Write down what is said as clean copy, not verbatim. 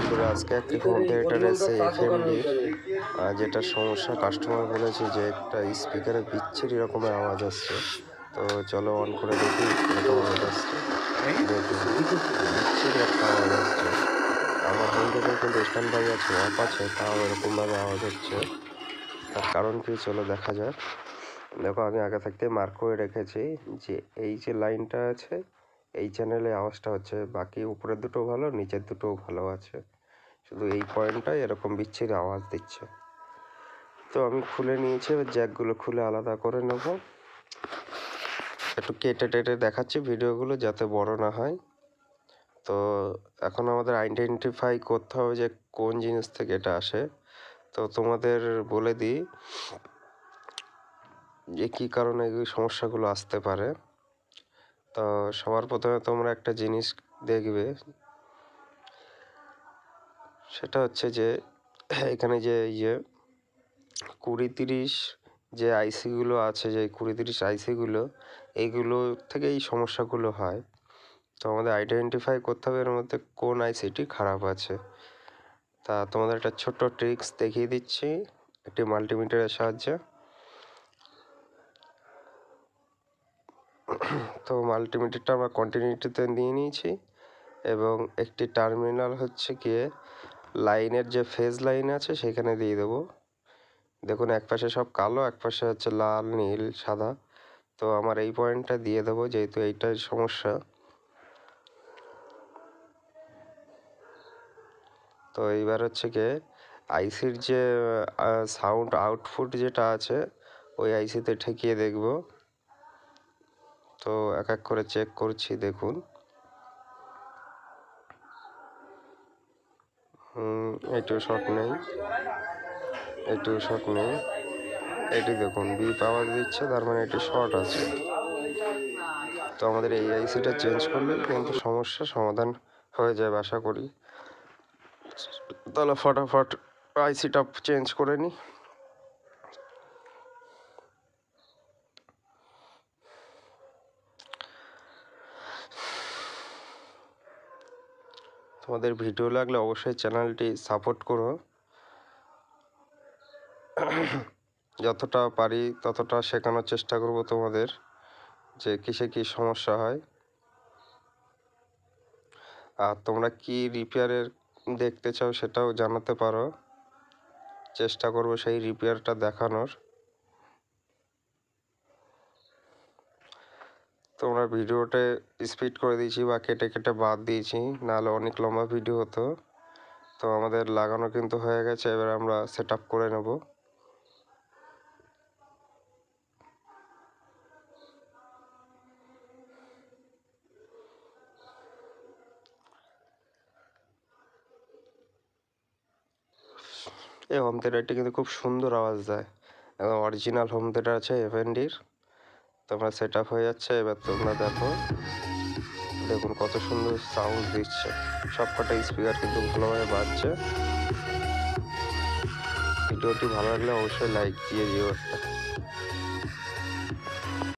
বন্ধুরা, আজকে একটি হোম থিয়েটার এসে এফএমডির যেটা সমস্যা, কাস্টমার বলেছে যে একটা স্পিকারে বিচ্ছিরি রকমের আওয়াজ আসছে। তো চলো অন করে দেখি এরকম আওয়াজ আসছে। দেখুন, বিচ্ছিরি একটা আওয়াজ আসছে। আমার হোম থিয়েটার কিন্তু স্ট্যান্ড বাই আছে, অফ আছে, তাও এরকমভাবে আওয়াজ হচ্ছে। তার কারণ কি, চলো দেখা যাক। দেখো, আমি আগে থাকতে মার্ক করে রেখেছি যে এই যে লাইনটা আছে এই চ্যানেলে আওয়াজটা হচ্ছে, বাকি উপরের দুটো ভালো, নিচের দুটোও ভালো আছে, শুধু এই পয়েন্টটাই এরকম বিচ্ছিরি আওয়াজ দিচ্ছে। তো আমি খুলে নিয়েছি, এবার জ্যাকগুলো খুলে আলাদা করে নেব। একটু কেটে টেটে দেখাচ্ছি ভিডিওগুলো যাতে বড় না হয়। তো এখন আমাদের আইডেন্টিফাই করতে হবে যে কোন জিনিস থেকে এটা আসে। তো তোমাদের বলে দিই যে কী কারণে এই সমস্যাগুলো আসতে পারে। তো সবার প্রথমে তোমরা একটা জিনিস দেখবে, সেটা হচ্ছে যে এখানে যে এই যে 20-30 যে আইসিগুলো আছে, যে 20-30 আইসিগুলো, এইগুলো থেকে এই সমস্যাগুলো হয়। তো আমাদের আইডেন্টিফাই করতে হবে এর মধ্যে কোন আইসিটি খারাপ আছে। তা তোমাদের একটা ছোট্ট ট্রিক্স দেখিয়ে দিচ্ছি একটি মাল্টিমিটারের সাহায্যে। তো মাল্টিমিটারটা আমরা কন্টিনিউটিতে নিয়ে নিয়েছি এবং একটি টার্মিনাল হচ্ছে গিয়ে লাইনের যে ফেজ লাইন আছে সেখানে দিয়ে দেবো। দেখুন, একপাশে সব কালো, একপাশে হচ্ছে লাল, নীল, সাদা। তো আমার এই পয়েন্টটা দিয়ে দেবো যেহেতু এইটাই সমস্যা। তো এইবার হচ্ছে গিয়ে আইসির যে সাউন্ড আউটপুট যেটা আছে ওই আইসিতে ঠেকিয়ে দেখব। তো এক এক করে চেক করছি, দেখুন। এইটুকু শর্ট নেই, এইটুকু শর্ট নেই, এটি দেখুন বিপ আওয়াজ দিচ্ছে, তার মানে এটি শর্ট আছে। তো আমাদের এই আইসিটা চেঞ্জ করলে কিন্তু সমস্যার সমাধান হয়ে যাবে আশা করি। তাহলে ফটাফট আইসিটা চেঞ্জ করে নিই। তোমাদের ভিডিও লাগলে অবশ্যই চ্যানেলটি সাপোর্ট করো, যতটা পারি ততটা শেখানোর চেষ্টা করব তোমাদের যে কিসে কী সমস্যা হয়। আর তোমরা কি রিপেয়ারের দেখতে চাও সেটাও জানাতে পারো, চেষ্টা করব সেই রিপেয়ারটা দেখানোর। তোমরা ভিডিওতে স্পিড করে দিয়েছি বা কেটে কেটে বাদ দিয়েছি, নাহলে অনেক লম্বা ভিডিও হতো। তো আমাদের লাগানো কিন্তু হয়ে গেছে, এবার আমরা সেট আপ করে নেব। এই হোম থিয়েটারটি কিন্তু খুব সুন্দর আওয়াজ দেয়, একদম অরিজিনাল হোম থিয়েটার আছে এফএনডির। তোমরা সেট আপ হয়ে যাচ্ছে, এবার তোমরা দেখো, দেখুন কত সুন্দর সাউন্ড দিচ্ছে, সবকটা স্পিকার কিন্তু ভালোভাবে বাজছে। ভিডিওটি ভালো লাগলে অবশ্যই লাইক দিয়ে দিও একটা।